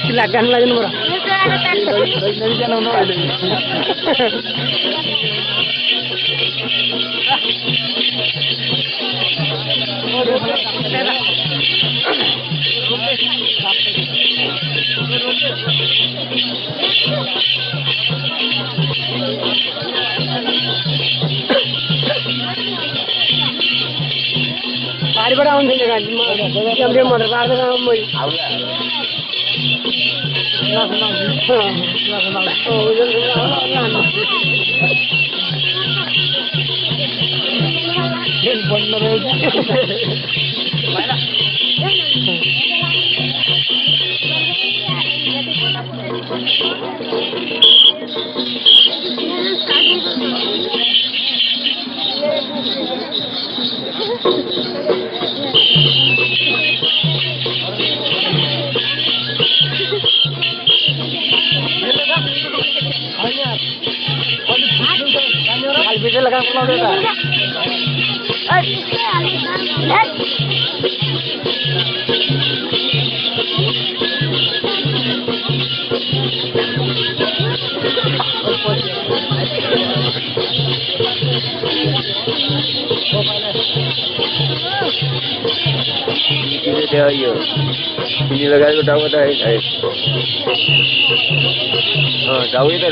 Silakan lagi nomor. Pari bada on thing kan, jam dia motor bar kan moi. खाली बिटे लगाएर बोलाउँदै त यो चिनी लगाएको टाउको त टाउकै त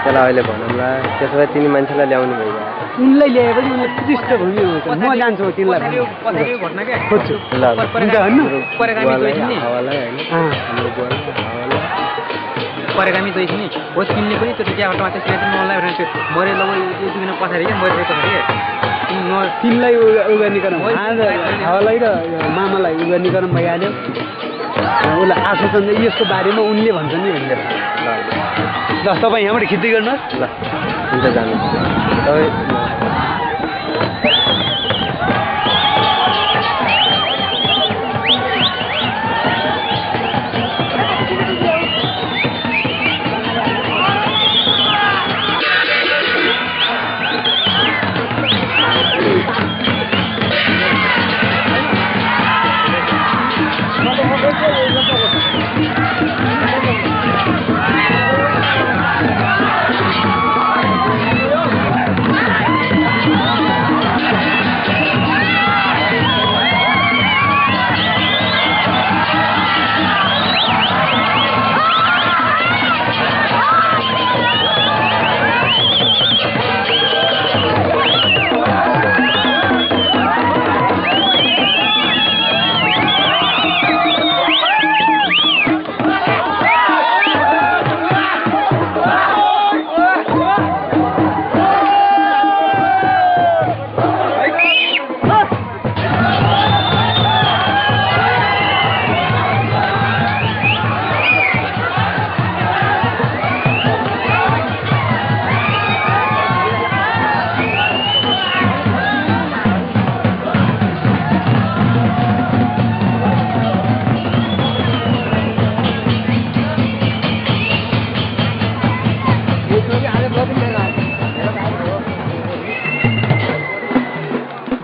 चला अहिले भनौँला त्यसो भए तिनी मान्छेलाई ल्याउनु भयो उनलाई ल्याएपछि उनले उत्कृष्ट भूमि हुन्छ म जान्छु तिनलाई खोज्छु परेगामी गएछ नि हो तिमीले पनि त्यो चियाबाटोमा त्यसलाई नलाई भनेर मरे ल यति दिन पछाडि क्या मरे पछाडि तिनलाई उगानीकरण हावालाई र मामालाई उगानीकरण भइहाल्यो उसलाई आश्वासन यसको बारेमा उनले भन्छन् नि भनेर ल तपाईँ यहाँबाट खिच्दै गर्नुहोस् ल हुन्छ जानु तपाईँ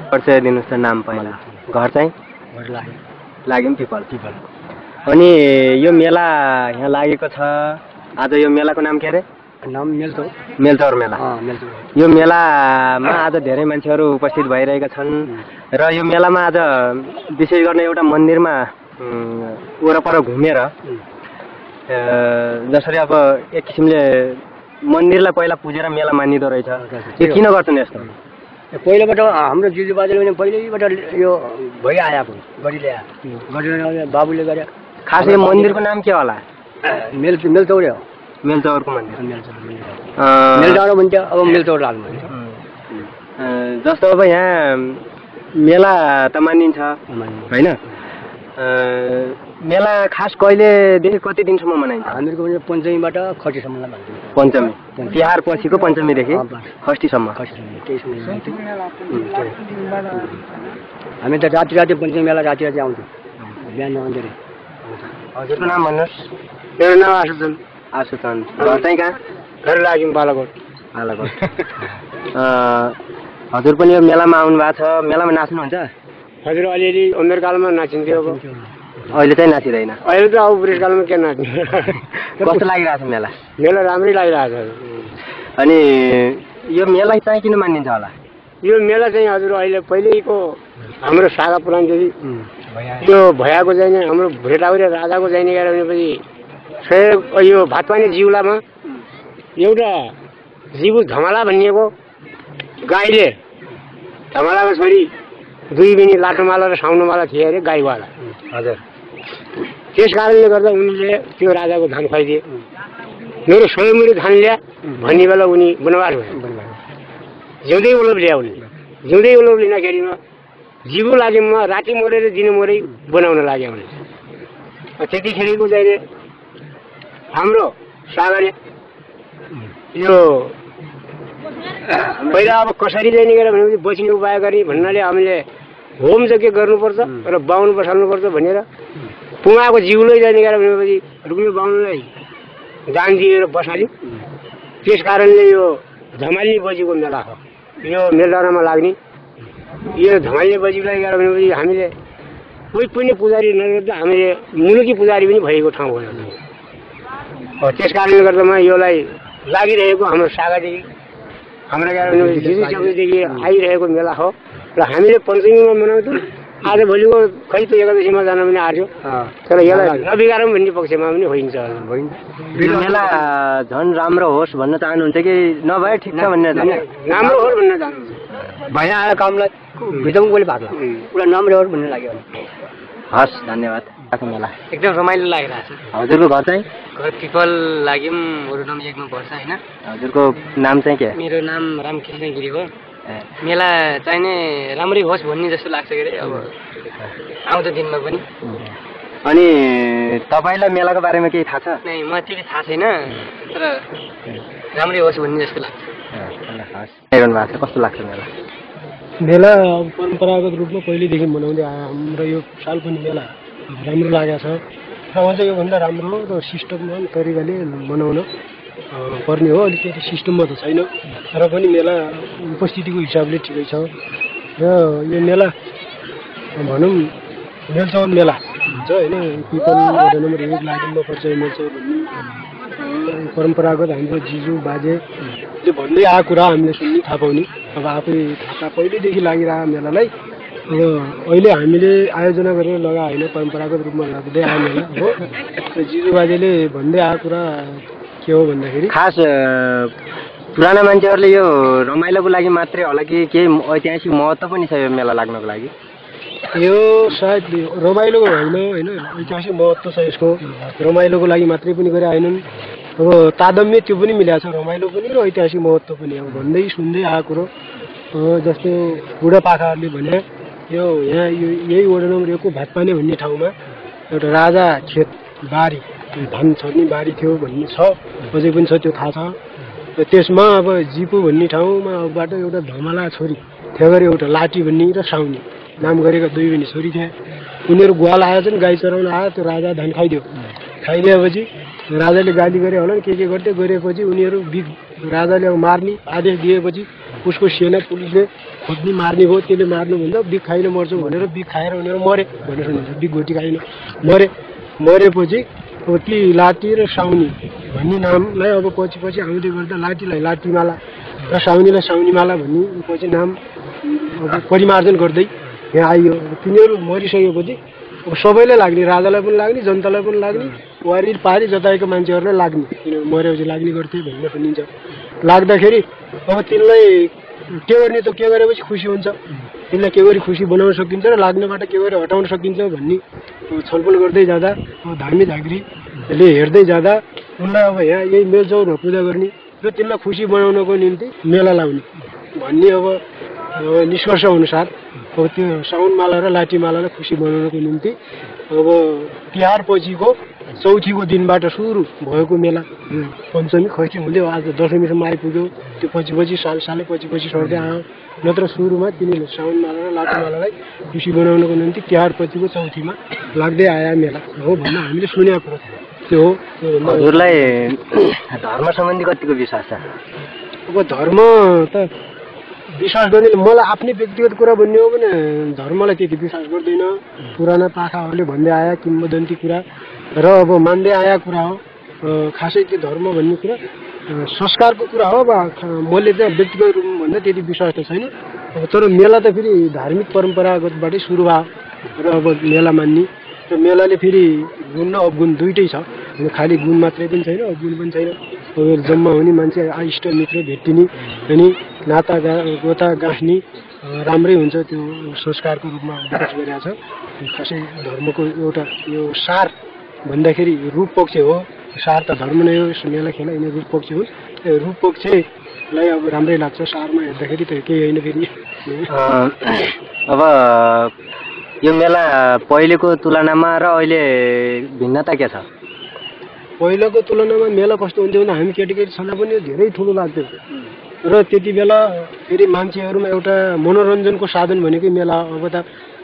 परिचय दिनुहोस् त नाम पहिला घर चाहिँ लाग्यो पिपल अनि यो मेला यहाँ लागेको छ आज यो मेलाको नाम के अरे नाम मेलचौर मेला यो मेलामा आज धेरै मान्छेहरू उपस्थित भइरहेका छन् र यो मेलामा आज विशेष गर्न एउटा मन्दिरमा वरपर घुमेर जसरी अब एक किसिमले मन्दिरलाई पहिला पुजेर मेला मानिदो रहेछ यो किन गर्छन् यस्तो पहिलाबाट हाम्रो जिजुबाजुले पनि पहिल्यैबाट यो भइआएको गरिले बाबुले गरे खास यो मन्दिरको नाम के होला मेलचौरे हो मेलचौरको मन्दिर मेलडाँडो भन्छ अब मेलचौर लाग्नु जस्तो अब यहाँ मेला त मानिन्छ होइन मेला खास कहिलेदेखि कति दिनसम्म मनाइन्छ? हामीहरूको पञ्चमीबाट खस्टीसम्मलाई भन्छ। पञ्चमी, तिहार पछिको पञ्चमीदेखि खस्टीसम्म। हामी त राति पञ्चमी मेला राति आउँछौँ, बिहान अँधेरै। हजुरको नाम भन्नुहोस्। मेरो नाम आशुचन। आशुचन। घर चाहिँ कहाँ? घर लाग्यौँ बालाकोट। हजुर पनि यो मेलामा आउनु भएको छ, मेलामा नाच्नुहुन्छ? हजुर अलिअलि उमेरकालमा नाचिन्थ्यो, अब अहिले चाहिँ नाचिँदैन? अहिले त अब बुढेसकालमा के नाच्ने। कस्तो लागिरहेको छ मेला? मेला राम्रै लागिरहेको छ। अनि यो मेला चाहिँ किन मानिन्छ होला? यो मेला चाहिँ हजुर अहिले पहिल्यैको हाम्रो सागा पुराणदेखि यो भयाको चाहिने हाम्रो भुरेटाउरे राजाको चाहिने गएर भनेपछि यो भातपानी जिउलामा एउटा जिउ धमला भनिएको गाईले धमलाको छोरी दुई बिनी लाटोमाला र साउनोमाला थिए अरे गाईवाला। हजुर। त्यस कारणले गर्दा उनीले त्यो राजाको धान खुवाइदिए। मेरो स्वयंमुरी धान ल्या भन्ने बेला उनी वनवास भयो। जिउँदै उलोप ल्या उनले। जिउँदै उलोप लिँदाखेरिमा जिउ लाग्यो, म राति मरेर दिन मरै बनाउन लाग्यो उनले। त्यतिखेरिको चाहिँ हाम्रो सागरले यो पहिला अब कसरी चाहिँ निगेर भनेपछि बसिने उपाय गर्ने भन्नाले हामीले होम यज्ञ गर्नुपर्छ र बाहुन बसाल्नुपर्छ भनेर पुमाको जिउलै चाहिँ निगेर भनेपछि रुक्ने बाहुनलाई दान दिएर बसाल्यो। त्यस कारणले यो धमाल्ने बजीको मेला हो। यो मेलडाँडामा लाग्ने यो धमाल्ने बजीलाई गएर भनेपछि हामीले कोही पनि पुजारी नगर्दा हामीले मुलुकी पुजारी पनि भएको ठाउँ हो। त्यस कारणले गर्दामा योलाई लागिरहेको हाम्रो सागादेखि हाम्रो जिजुदेखि आइरहेको मेला हो र हामीले पञ्चमीमा मनाउँछौँ। आज भोलिको खै त एकादशीमा जान पनि आर्यो, तर यसलाई नबिगारौँ भन्ने पक्षमा पनि होइन्छ। मेला झन् राम्रो होस् भन्न चाहनुहुन्छ कि नभए ठिक छ भन्ने? राम्रो होस् भन्न चाहनुहुन्छ। भए आएर कामलाई भित्रको कसले भाग लाग्छ, पुरा राम्रो होस् भन्ने लाग्यो। हस्, धन्यवाद। मेला एकदम रमाइलो लागिरहेको छ। हजुरको घर चाहिँ? घर पिपल लाग्यौँ, अरू नाम एकमा पर्छ होइन। हजुरको नाम चाहिँ के? मेरो नाम रामकृष्ण गिरी हो। मेला चाहिने राम्रै होस् भन्ने जस्तो लाग्छ के अरे अब आउँदो दिनमा पनि। अनि तपाईँलाई मेलाको बारेमा केही थाहा छ? नै, म त्यति थाहा छैन, तर राम्रै होस् भन्ने जस्तो लाग्छ। हेर्नु भएको छ, कस्तो लाग्छ मेला? मेला परम्परागत रूपमा पहिलेदेखि मनाउँदै आयो हाम्रो यो साल पनि मेला राम्रो लागेको छ। र अझ योभन्दा राम्रो र सिस्टममा तरिकाले मनाउन पर्ने हो। अलिक त्यो सिस्टममा त छैन, तर पनि मेला उपस्थितिको हिसाबले ठिकै छ। र यो मेला भनौँ मेलचौर मेला हुन्छ होइन। पिपल वडा नम्बर 1 लाग्यौँमा पर्छ यो मेलचौर भन्ने परम्परागत हाम्रो जिजु बाजेले भन्दै आएको कुरा हामीले सुन्ने थाहा पाउने। अब आफै थाहा पहिल्यैदेखि लागिरहेको मेलालाई अब अहिले हामीले आयोजना गरेर लगाए होइन, परम्परागत रूपमा लाग्दै आयो मेला हो। जिजु बाजेले भन्दै आएको कुरा के हो भन्दाखेरि खास पुराना मान्छेहरूले यो रमाइलोको लागि मात्रै होला कि केही ऐतिहासिक महत्त्व पनि छ यो मेला लाग्नको लागि? यो सायद रमाइलोको होइन, ऐतिहासिक महत्त्व छ यसको। रमाइलोको लागि मात्रै पनि गरे होइनन्। अब तादम्य त्यो पनि मिलेको छ, रमाइलो पनि र ऐतिहासिक महत्त्व पनि। अब भन्दै सुन्दै आएको कुरो जस्तो बुढापाकाहरूले भने यो यहाँ यही वडा नम्बर 1 को भातपानी भन्ने ठाउँमा एउटा राजा खेत बारी धान छर्ने बारी थियो भन्ने छ, अझै पनि छ, त्यो थाहा छ। र त्यसमा अब जिपु भन्ने ठाउँमा अबबाट एउटा धमला छोरी थियो गरे, एउटा लाटी भन्ने र साउनी नाम गरेका दुई बहिनी छोरी थिए। उनीहरू गुवाल आएछन्, गाई चराउन आयो, त्यो राजा धान खाइदियो। खाइदिएपछि राजाले गाली गरे होला के गर्दै गरेपछि उनीहरू बिग राजाले अब मार्ने आदेश दिएपछि उसको सेना पुलिसले खोज्ने मार्ने भयो। त्यसले मार्नुभन्दा बिग खाइन मर्छौँ भनेर बिग खाएर उनीहरू मरे भनेर सुनिन्छ। बिग घोटी खाइन मरेपछि अब ती लाटी र साउनी भन्ने नामलाई अब पछि आउँदै गर्दा लाटीलाई लाटीमाला र साउनीलाई साउनीमाला भन्ने पछि नाम अब परिमार्जन गर्दै यहाँ आइयो। तिनीहरू मरिसकेपछि अब सबैलाई लाग्ने, राजालाई पनि लाग्ने, जनतालाई पनि लाग्ने, वारी पारी जताएको मान्छेहरूलाई लाग्ने। तिनीहरू मरेपछि लाग्ने गर्थे भन्ने भनिन्छ। लाग्दाखेरि अब तिनलाई के गर्ने त के गरेपछि खुसी हुन्छ, तिनलाई के गरी खुसी बनाउन सकिन्छ र लाग्नेबाट के गरी हटाउन सकिन्छ भन्ने छलफल गर्दै जाँदा अब धामी झाँक्रीले हेर्दै जाँदा उनलाई अब यहाँ यही मेलचौरमा पूजा गर्ने र तिनलाई खुसी बनाउनको निम्ति मेला लाउने भन्ने अब निष्कर्ष अनुसार अब त्यो साउनमाला र लाठीमालालाई खुसी बनाउनको निम्ति अब तिहार पछिको चौथीको दिनबाट सुरु भएको मेला पञ्चमी खैँची हुँदै आज दशमीसम्म आइपुग्यो। त्यो पछि सालै पछि सर्दै आयो। नत्र सुरुमा तिनीहरूले साउनमाला र लाठीमालालाई खुसी बनाउनको निम्ति तिहार पछिको चौथीमा लाग्दै आया मेला हो भन्न हामीले सुनेको कुरो त्यो हो। हजुरलाई धर्म सम्बन्धी कतिको विश्वास छ? अब धर्म त विश्वास गर्ने मलाई आफ्नै व्यक्तिगत कुरा भन्ने हो भने धर्मलाई त्यति विश्वास गर्दैन। पुराना पाखाहरूले भन्दै आया किम्बदन्ती कुरा र अब मान्दै आया कुरा हो। खासै त्यो धर्म भन्ने कुरा संस्कारको कुरा हो। अब मैले चाहिँ व्यक्तिगत रूपमा भन्दा त्यति विश्वास त छैन। अब तर मेला त फेरि धार्मिक परम्परागतबाटै सुरु भयो र अब मेला मान्ने र मेलाले फेरि गुण र अवगुण दुइटै छ। खालि गुण मात्रै पनि छैन अवगुण पनि छैन। अब जम्मा हुने मान्छे इष्ट मित्र भेटिने अनि नाता गोता गाँच्ने राम्रै हुन्छ। त्यो संस्कारको रूपमा विकास गरिरहेको छ। खासै धर्मको एउटा यो सार भन्दाखेरि रूप पक्ष हो। सार त धर्म नै हो। मेला खेला यिनी रूप पक्ष हुन्। रूप पक्षलाई अब राम्रै लाग्छ। सारमा हेर्दाखेरि त केही होइन फेरि। अब यो मेला पहिलेको तुलनामा र अहिले भिन्नता के छ? पहिलाको तुलनामा मेला कस्तो हुन्थ्यो भने हामी केटाकेटी छँदा पनि धेरै ठुलो लाग्थ्यो र त्यति बेला फेरि मान्छेहरूमा एउटा मनोरञ्जनको साधन भनेकै मेला। अब त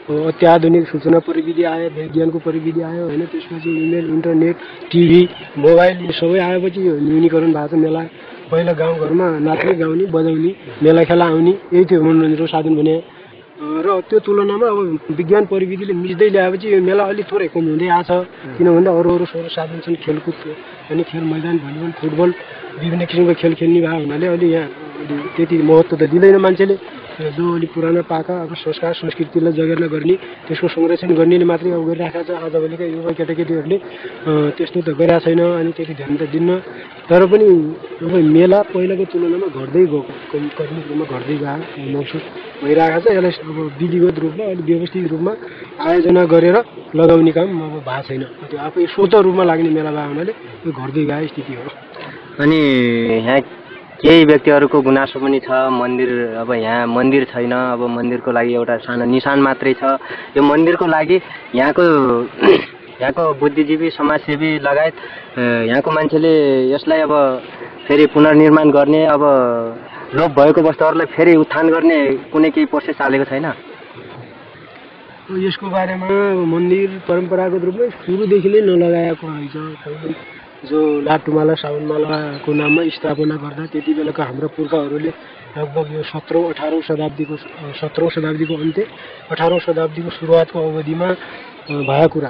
अत्याधुनिक सूचना प्रविधि आयो, विज्ञानको प्रविधि आयो होइन। त्यसपछि इमेल, इन्टरनेट, टिभी, मोबाइल यो सबै आएपछि यो न्यूनीकरण भएको छ मेला। पहिला गाउँघरमा नाच्ने गाउने बजाउने मेला खेला आउने यही थियो मनोरञ्जनको साधन भने। र त्यो तुलनामा अब विज्ञान प्रविधिले मिच्दै ल्याएपछि यो मेला अलिक थोरै कम हुँदै आएको छ। किन भन्दा अरू साधन छन् खेलकुद अनि खेल मैदान भलिबल फुटबल विभिन्न किसिमको खेल खेल्ने भएको हुनाले अलि यहाँ त्यति महत्त्व त दिँदैन मान्छेले। जो अलिक पुरानो पाका अब संस्कार संस्कृतिलाई जगेर्ना गर्ने त्यसको संरक्षण गर्नेले मात्रै अब गरिराखेको छ। आजभोलिका युवा केटाकेटीहरूले त्यस्तो त गरिरहेको छैन अनि त्यति ध्यान त दिन्न। तर पनि अब मेला पहिलाको तुलनामा घट्दै गएको कतिपय रूपमा घट्दै गएको महसुस भइरहेको छ। यसलाई अब विधिगत रूपमा अलिक व्यवस्थित रूपमा आयोजना गरेर लगाउने काम अब भएको छैन। त्यो आफै स्वतः रूपमा लाग्ने मेला भएको हुनाले यो घट्दै गएको स्थिति हो। अनि यहाँ केही व्यक्तिहरूको गुनासो पनि छ मन्दिर अब यहाँ मन्दिर छैन। अब मन्दिरको लागि एउटा सानो निशान मात्रै छ। यो मन्दिरको लागि यहाँको बुद्धिजीवी समाजसेवी लगायत यहाँको मान्छेले यसलाई अब फेरि पुनर्निर्माण गर्ने अब लोप भएको वस्तुहरूलाई फेरि उत्थान गर्ने कुनै केही प्रोसेस चालेको छैन? यसको बारेमा मन्दिर परम्परागत रूपमा सुरुदेखि नै नलगाएको रहेछ। जो लाटुमाला साउनमालाको नाममा स्थापना गर्दा त्यति बेलाको हाम्रो पुर्खाहरूले लगभग यो 17औं शताब्दीको अन्त्य 18औं शताब्दीको सुरुवातको अवधिमा भएको कुरा।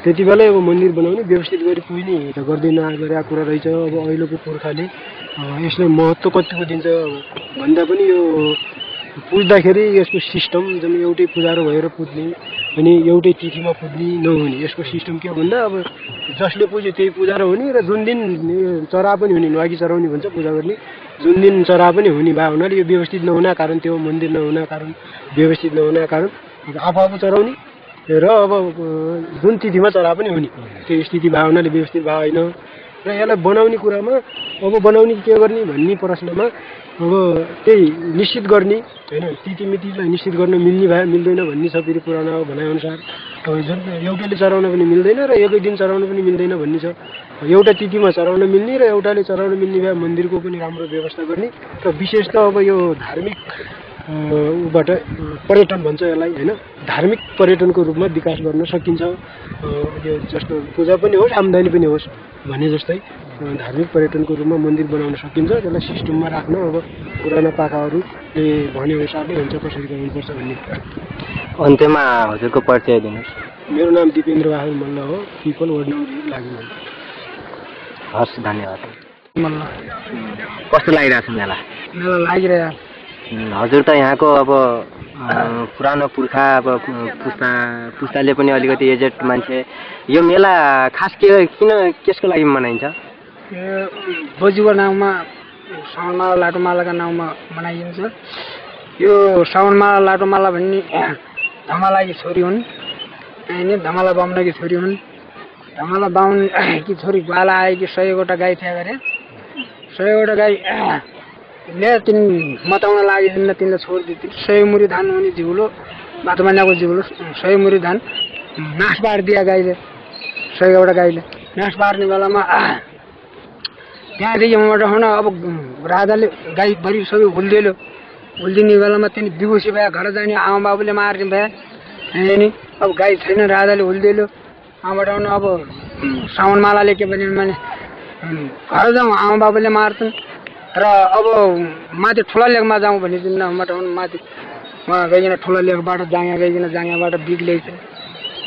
त्यति बेलै अब मन्दिर बनाउने व्यवस्थित गरी कोही नै त गर्दै नगरेको कुरा रहेछ। अब अहिलेको पुर्खाले यसलाई महत्त्व कतिको दिन्छ भन्दा पनि यो पुज्दाखेरि यसको सिस्टम जुन एउटै पुजारो भएर पुज्ने अनि एउटै तिथिमा पुज्ने नहुने। यसको सिस्टम के भन्दा अब जसले पुज्यो त्यही पुजारो हुने र जुन दिन चरा पनि हुने नुहागी चराउने भन्छ पूजा गर्ने जुन दिन चरा पनि हुने भएको हुनाले यो व्यवस्थित नहुनाको कारण त्यो मन्दिर नहुनाको कारण व्यवस्थित नहुनाको कारण आफू चराउने र अब जुन तिथिमा चरा पनि हुने त्यो स्थिति भएको हुनाले व्यवस्थित भएको होइन। र यसलाई बनाउने कुरामा अब बनाउने के गर्ने भन्ने प्रश्नमा अब त्यही निश्चित गर्ने होइन। तिथिमितिलाई निश्चित गर्न मिल्ने भए मिल्दैन भन्ने छ फेरि पुरानो भनाइअनुसार। अब जुन एउटाले चराउन पनि मिल्दैन र एकै दिन चराउन पनि मिल्दैन भन्ने छ। एउटा तिथिमा चराउन मिल्ने र एउटाले चराउन मिल्ने भए मन्दिरको पनि राम्रो व्यवस्था गर्ने र विशेष त अब यो धार्मिक बाट पर्यटन भन्छ यसलाई होइन। धार्मिक पर्यटनको रूपमा विकास गर्न सकिन्छ। यो जस्तो पूजा पनि होस् आम्दानी पनि होस् भने जस्तै धार्मिक पर्यटनको रूपमा मन्दिर बनाउन सकिन्छ। त्यसलाई सिस्टममा राख्न अब पुराना पाखाहरूले भने अनुसारले हुन्छ कसरी गर्नुपर्छ भन्ने कुरा। अन्त्यमा हजुरको परिचय दिनुहोस्। मेरो नाम दिपेन्द्र बहादुर मल्ल हो। पिपल वार्ड नम्बर 1 लाग्नु। हस् धन्यवाद। मल्ल कस्तो लागिरहेको छ मेला? मेला लागिरहेको। हजुर त यहाँको अब पुरानो पुर्खा अब पुस्ताले पनि अलिकति एजेड मान्छे। यो मेला खास किन केसको लागि मनाइन्छ? बोजूको नाउँमा साउनमाला लाटोमालाका नाउँमा मनाइन्छ। यो साउनमाला लाटोमाला भन्ने धमालाकी छोरी हुन्। यिनी धमाला बाहुनकी छोरी हुन्। धमाला बाहुनकी छोरी बाला आएकी 100वटा गाई थिया गरे। 100वटा गाई ले तिन मताउन लागि तिनलाई छोडिदिए। 100 मुरी धान हुने झिउलो भात महिनाको जिब्रो 100 मुरी धान नास पारिदिया गाईले 100 गाईले नास पार्ने बेलामा त्यहाँदेखि मबाट हुन अब राजाले गाईभरि सबै हुल्दियो हुल्दिने बेलामा त्यहाँ बिगोसी भए घर जाने आमा बाबुले मार्ने भए अनि अब गाई छैन राजाले हुल्दियो आमाबाट हुन अब साउन मालाले के भने मैले घर जाउँ आमा बाबुले मार्छन् र अब माथि ठुला लेकमा जाउँ भनिदिनु मबाट हुन माथि उहाँ गइकन ठुला लेकबाट जाँगा गइकन जाँगाबाट बिग ल्याइछ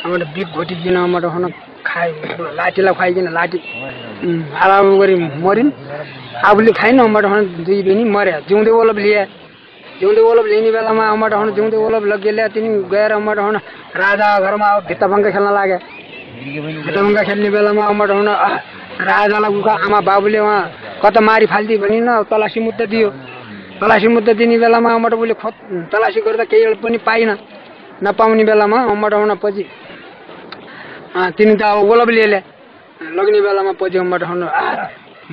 आमाबाट बिग घोटिकन आमाबाट हुन खाए लाठीलाई खुवाइकन लाठी आलाउ गरी मरिन् आफूले खाइन अम्बाट हुन 2 बहिनी मर्या जिउँदै ओलब लिए जिउँदै ओलब लिने बेलामा अम्बाट हुन जिउँदै ओलब लगिएल्या तिनी गएर अम्बाट हुन राजा घरमा भित्ताभङ्गा खेल्न लागे भित्ताभङ्गा खेल्ने बेलामा अम्बाट हुन राजालाई उका आमा बाबुले उहाँ कता मारी फाल्दी भनिन तलासी मुद्दा दियो तलासी मुद्दा दिने बेलामा अम्बाट उसले तलासी गर्दा केही पनि पाइन नपाउने बेलामा अम्बाट हुन पछि तिनी त अब ओलब लिएले लग्ने बेलामा पछि अम्बाट हुन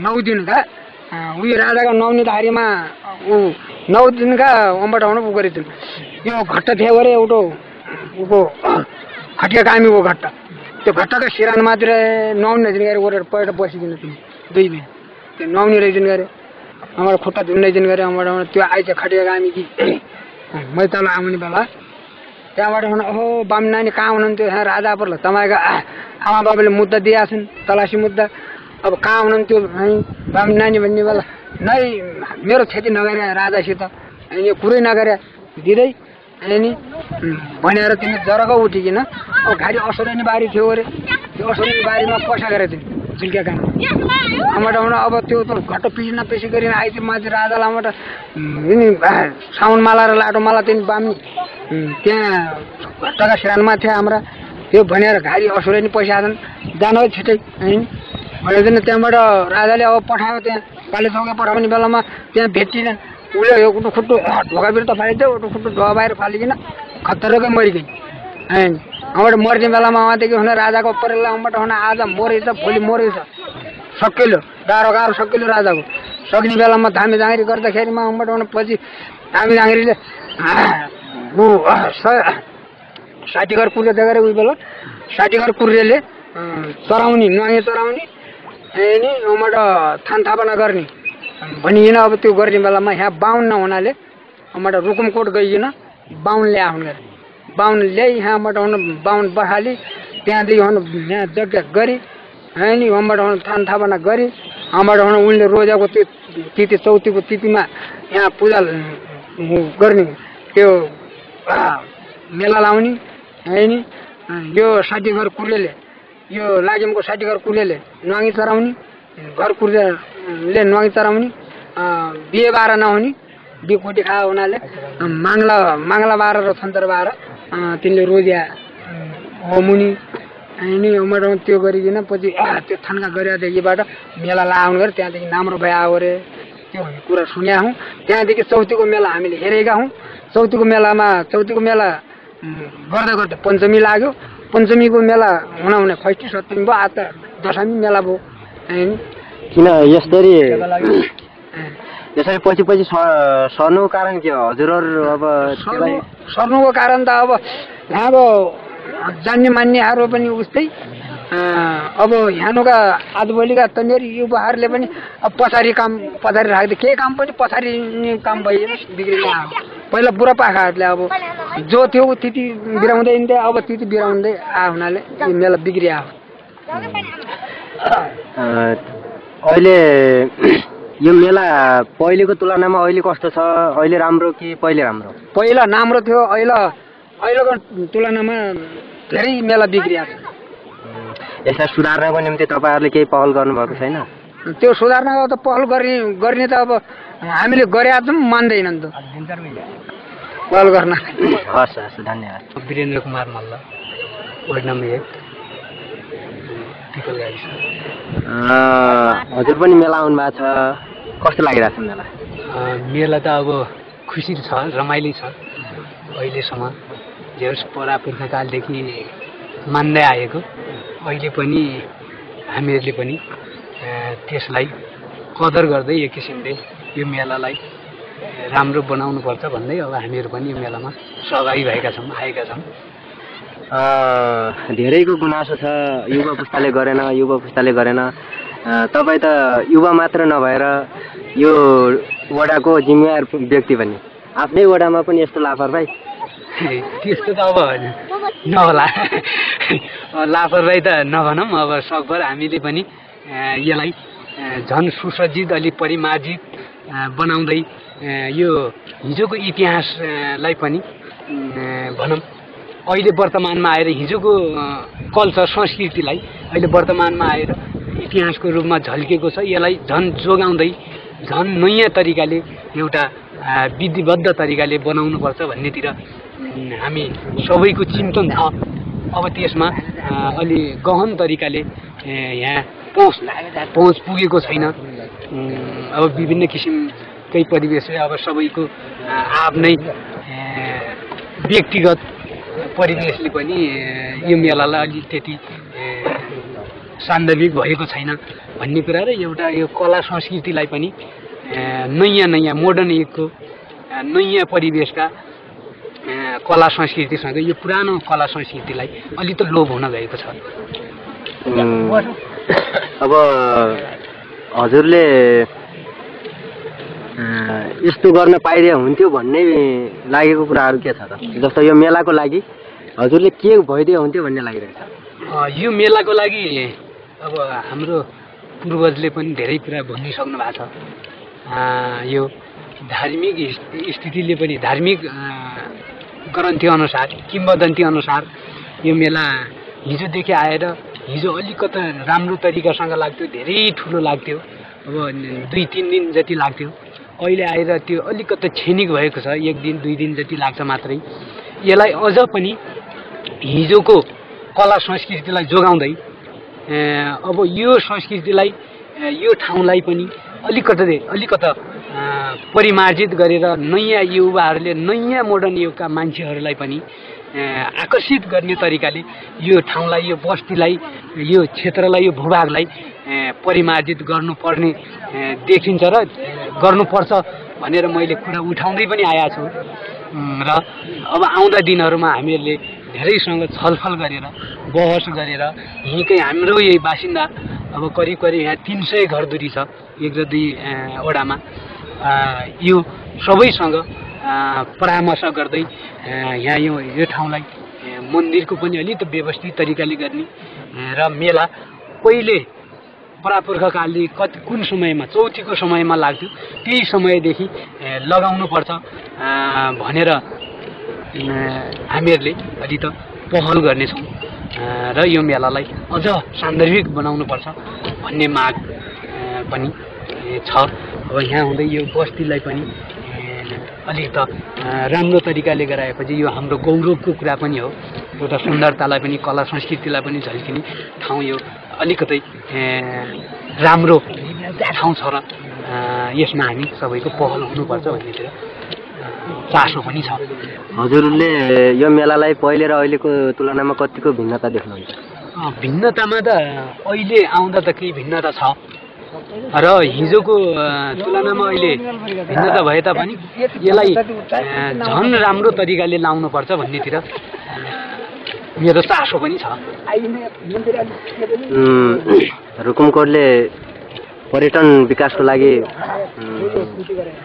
9 दिनका उयो राजाको नौनीधारीमा ऊ 9 दिनका अम्बाट हुन उ गरेछन् यो घट्टा थियो अरे एउटा उको खटिया कामीको घट्टा त्यो घट्टाको सिरान मात्र 9 दिन गरे गरेर पहिला बसिदिनु तिमी 2 दिन त्यो 9 दिन गरे हाम्रो खुट्टा धुन्ने दिन गरे अम्बाट हुन त्यो आइज खटिया कामी कि मै तल आउने बेला त्यहाँबाट हुन ओहो बाम नानी कहाँ हुनुहुन्थ्यो यहाँ राजा पर्ला तपाईँको आमा बाबुले मुद्दा दिएछन् तलासी मुद्दा अब कहाँ हुनुहुन्थ्यो बाम नानी भन्ने बेला नै मेरो क्षति नगरे राजासित अनि यो कुरै नगरे दिँदै अनि भनेर तिमी जरको उठिकन अब घारी असुरेनी बारी थियो अरे त्यो असुरेनी बारीमा पैसा गरेको थियो झुल्क्या काम आमाबाट हुन अब त्यो त घट्ट पिसी नपिसी गरिन आइदियो माथि राजालाई आमाबाट साउन माला र लाटो माला तिनी बामी त्यहाँ घट्टाका सिरानमा थियो हाम्रा त्यो भनेर घारी असुरेनी पैसा आछन् जान छिटै होइन भनेदेखि त्यहाँबाट राजाले अब पठायो त्यहाँ पाले चौका पठाउने बेलामा त्यहाँ भेटिनन् उसले यो खुट्टो ढोकाभित्र त फालिदियो खुट्टो ढोका बाहिर फालिकन खतरकै मरिगई होइन आमाबाट मर्ने बेलामा उहाँदेखि हुन राजाको परेला आमाबाट हुन आज मरेछ भोलि मरेछ सकिलो गाह्रो सकिलो राजाको सक्ने बेलामा धामी जाँगरी गर्दाखेरिमा आमाबाट हुन पछि धामी जाँगरीले 60 घर कुर्रे देखेर उही बेला 60 घर कुर्रेले चराउने नुहागे चराउने अनि आमाबाट थान थापना गर्ने भनिकन अब त्यो गर्ने बेलामा यहाँ बाहुन नहुनाले आमाबाट रुकुमकोट गइकन बाहुन ल्याउन गरे बाहुन ल्याइ यहाँबाट हुन बाहुन बहाली त्यहाँदेखि हुन यहाँ यज्ञ गरी अनि आमाबाट हुन थान थापना गरी आमाबाट हुन उनले रोजाको त्यो तिथि चौथीको तिथिमा यहाँ पूजा गर्ने त्यो मेला लाउने होइन यो 60 घर कुर्रेले यो लाजिमको 60 घर कुर्रेले नुहागी चराउने घर कुर्रेले नुहागी चराउने बिहे बाह्र नहुने बिहे कोटी खा हुनाले माङ्ला बाह्र र छन्तर बाह्र तिनले रोजिया मुनि अनि उमेर त्यो गरिकन पछि त्यो थन्का गरेदेखिबाट मेला लाउनु गरे त्यहाँदेखि राम्रो भए आयो अरे त्यो भन्ने कुरा सुन्या हौँ त्यहाँदेखि चौथीको मेला हामीले हेरेका हौँ चौथीको मेला गर्दा गर्दा पञ्चमी लाग्यो पञ्चमीको मेला हुन खैष्ठी सप्तमी भयो आज त दशमी मेला भयो किन यसरी पछि सर्नुको कारण के हो हजुरहरू अब सर्नुको कारण त अब यहाँको जान्ने मान्नेहरू पनि उस्तै अब यहाँका आजभोलिका तनीहरू युवाहरूले पनि अब पछाडि राख्दै केही काम पनि पछाडि काम भइएन बिग्रिन आयो पहिला बुढापाकाहरूले अब जो थियो त्यति बिराउँदै हिँड्दै अब त्यति बिराउँदै आयो हुनाले यो मेला बिग्रिया हो अहिले यो मेला पहिलेको तुलनामा अहिले कस्तो छ अहिले राम्रो कि पहिले राम्रो पहिला राम्रो थियो अहिलेको तुलनामा धेरै मेला बिग्रिया छ यसलाई सुधार्नको निम्ति तपाईँहरूले केही पहल गर्नुभएको छैन त्यो सुधार्नको त पहल गर्ने त अब हामीले गरे त मान्दैनन् त पहल गर्न हस् धन्यवाद वीरेन्द्र कुमार मल्ल वार्ड नम्बर 1 हजुर पनि मेला आउनु भएको छ कस्तो लागिरहेको छ मेला मेला त अब खुसी छ रमाइलो छ अहिलेसम्म जे होस् पुर्खाकालदेखि मान्दै आएको अहिले पनि हामीहरूले पनि त्यसलाई कदर गर्दै एक किसिमले यो मेलालाई राम्रो बनाउनुपर्छ भन्दै अब हामीहरू पनि यो मेलामा सहभागी भएका छौँ, आएका छौँ। धेरैको गुनासो छ, युवा पुस्ताले गरेन, युवा पुस्ताले गरेन। तपाईँ त युवा मात्र नभएर यो वडाको जिम्मेवार व्यक्ति पनि, आफ्नै वडामा पनि यस्तो लापरवाही? त्यस्तो त अब नहोला, लापरवाही त नभनौँ। अब सकभर हामीले पनि यसलाई झन् सुसज्जित अलि परिमार्जित बनाउँदै यो हिजोको इतिहासलाई पनि भनौँ अहिले वर्तमानमा आएर हिजोको कल्चर संस्कृतिलाई अहिले वर्तमानमा आएर इतिहासको रूपमा झल्केको छ, यसलाई झन् जोगाउँदै झन् नयाँ तरिकाले एउटा विधिबद्ध तरिकाले बनाउनुपर्छ भन्नेतिर हामी सबैको चिन्तन छ। अब त्यसमा अलि गहन तरिकाले यहाँ पहुँच पुगेको छैन। अब विभिन्न किसिमकै परिवेशले अब सबैको आफ्नै व्यक्तिगत परिवेशले पनि यो मेलालाई अलि त्यति सान्दर्भिक भएको छैन भन्ने कुरा र एउटा यो कला संस्कृतिलाई पनि नयाँ मोडर्न युगको नयाँ परिवेशका कला संस्कृतिसँग यो पुरानो कला संस्कृतिलाई अलि त लोभ हुन गएको छ। अब हजुरले यस्तो गर्न पाइदिए हुन्थ्यो भन्ने लागेको कुराहरू के छ त? जस्तो यो मेलाको लागि हजुरले के भइदिए हुन्थ्यो भन्ने लागिरहेछ? यो मेलाको लागि अब हाम्रो पूर्वजले पनि धेरै कुरा भनिसक्नु भएको छ। यो धार्मिक स्थितिले पनि धार्मिक ग्रन्थि अनुसार किम्वदन्ती अनुसार यो मेला हिजोदेखि आएर हिजो अलिकता राम्रो तरिकासँग लाग्थ्यो, धेरै ठुलो लाग्थ्यो, अब 2-3 दिन जति लाग्थ्यो। अहिले आएर त्यो अलिकता क्षणिक भएको छ, 1 दिन 2 दिन जति लाग्छ मात्रै। यसलाई अझ पनि हिजोको कला संस्कृतिलाई जोगाउँदै अब यो संस्कृतिलाई यो ठाउँलाई पनि अलिकता परिमार्जित गरेर नयाँ युवाहरूले नयाँ मोडर्न युगका मान्छेहरूलाई पनि आकर्षित गर्ने तरिकाले यो ठाउँलाई यो बस्तीलाई यो क्षेत्रलाई यो भूभागलाई परिमार्जित गर्नुपर्ने देखिन्छ र गर्नुपर्छ भनेर मैले कुरा उठाउँदै पनि आएको छु। र अब आउँदा दिनहरूमा हामीहरूले धेरैसँग छलफल गरेर बहस गरेर यहीँकै हाम्रो यही बासिन्दा अब करिब यहाँ 300 घरधुरी छ 1 र 2 वडामा। यो सबैसँग परामर्श गर्दै यहाँ यो ठाउँलाई मन्दिरको पनि अलि त व्यवस्थित तरिकाले गर्ने र मेला पहिले परापुर्खकालले कुन समयमा चौथीको समयमा लाग्थ्यो त्यही समयदेखि लगाउनुपर्छ भनेर हामीहरूले अलि त पहल गर्नेछौँ र यो मेलालाई अझ सान्दर्भिक बनाउनुपर्छ भन्ने माग पनि छ। अब यहाँ हुँदै यो बस्तीलाई पनि अलिक त राम्रो तरिकाले गराएपछि यो हाम्रो गौरवको कुरा पनि हो, एउटा सुन्दरतालाई पनि कला संस्कृतिलाई पनि झल्किने ठाउँ यो अलिकतै राम्रो ठाउँ छ र यसमा हामी सबैको पहल हुनुपर्छ भन्नेतिर चासो पनि छ। हजुरले यो मेलालाई पहिले र अहिलेको तुलनामा कतिको भिन्नता देख्नुहुन्छ? भिन्नतामा त अहिले आउँदा त केही भिन्नता छ र हिजोको तुलनामा अहिले भिन्नता भए तापनि यसलाई झन् राम्रो तरिकाले लाउनुपर्छ भन्नेतिर मेरो चासो पनि छ। रुकुमकोटले पर्यटन विकासको लागि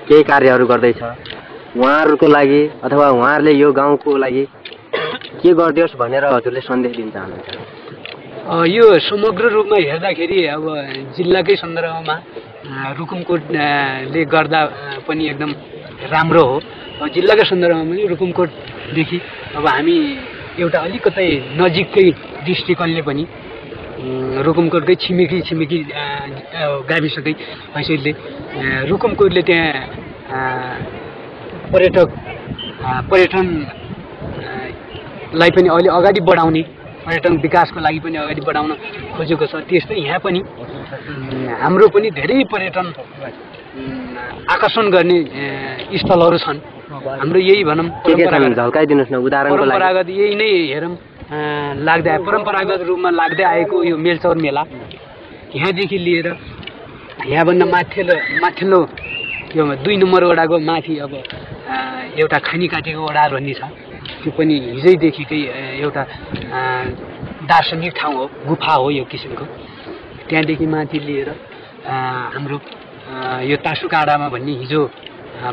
केही कार्यहरू गर्दैछ, उहाँहरूको लागि अथवा उहाँहरूले यो गाउँको लागि के गरिदियोस् भनेर हजुरले सन्देश दिन चाहनुहुन्छ? यो समग्र रूपमा हेर्दाखेरि अब जिल्लाकै सन्दर्भमा रुकुमकोटले गर्दा पनि एकदम राम्रो हो। जिल्लाकै सन्दर्भमा पनि रुकुमकोटदेखि अब हामी एउटा अलिकतै नजिककै डिस्ट्रिक्टले पनि रुकुमकोटकै छिमेकी गाविसकै हैसियतले रुकुमकोटले त्यहाँ पर्यटनलाई पनि अलि अगाडि बढाउने, पर्यटन विकासको लागि पनि अगाडि बढाउन खोजेको छ। त्यस्तै यहाँ पनि हाम्रो पनि धेरै पर्यटन आकर्षण गर्ने स्थलहरू छन्। हाम्रो यही भनौँ झल्काइदिनुहोस् न उदाहरणको लागि। परम्परागत यही नै हेरौँ परम्परागत रूपमा लाग्दै आएको यो मेलचौर मेला यहाँदेखि लिएर यहाँभन्दा माथिल्लो त्यो 2 नम्बर वडाको माथि अब एउटा खैनी काटेको वडा भन्ने छ, त्यो पनि हिजैदेखिकै एउटा दार्शनिक ठाउँ हो, गुफा हो यो किसिमको। त्यहाँदेखि माथि लिएर हाम्रो यो तासुकाडामा भन्ने हिजो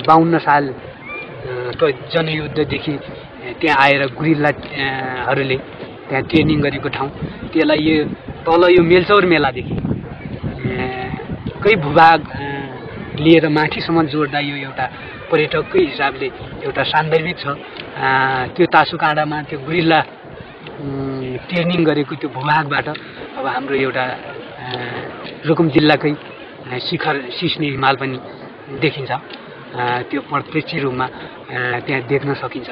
52 सालको जनयुद्धदेखि त्यहाँ आएर गुरिल्लाहरूले त्यहाँ ट्रेनिङ गरेको ठाउँ, त्यसलाई यो तल यो मेलचौर मेलादेखि कै भूभाग लिएर माथिसम्म जोड्दा यो एउटा पर्यटककै हिसाबले एउटा सान्दर्भिक छ। त्यो तासुकाडामा त्यो गुरिल्ला ट्रेनिङ गरेको त्यो भूभागबाट अब हाम्रो एउटा रुकुम जिल्लाकै शिखर सिस्ने हिमाल पनि देखिन्छ। त्यो प्रत्यक्ष रूपमा त्यहाँ देख्न सकिन्छ।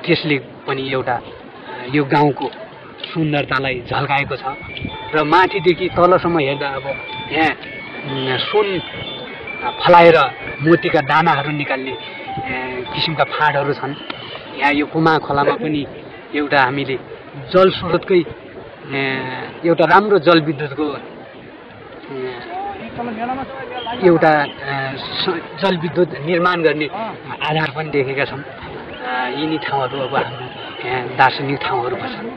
त्यसले पनि एउटा यो गाउँको सुन्दरतालाई झल्काएको छ। र माथिदेखि तलसम्म हेर्दा अब यहाँ सुन फलाएर मोतीका दानाहरू निकाल्ने किसिमका फाँटहरू छन्। यहाँ यो कुमा खोलामा पनि एउटा हामीले जल स्रोतकै एउटा राम्रो जलविद्युतको एउटा जलविद्युत निर्माण गर्ने आधार पनि देखेका छौँ। यिनी ठाउँहरू अब हाम्रो दार्शनिक ठाउँहरू छन्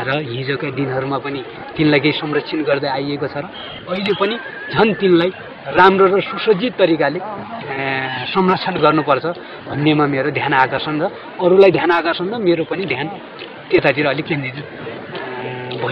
र हिजोका दिनहरूमा पनि तिनलाई केही संरक्षण गर्दै आइएको छ र अहिले पनि झन् तिनलाई राम्रो र सुसज्जित तरिकाले संरक्षण गर्नुपर्छ भन्नेमा मेरो ध्यान आकर्षण र अरूलाई ध्यान आकर्षण र मेरो पनि ध्यान त्यतातिर अलिक केन्द्रित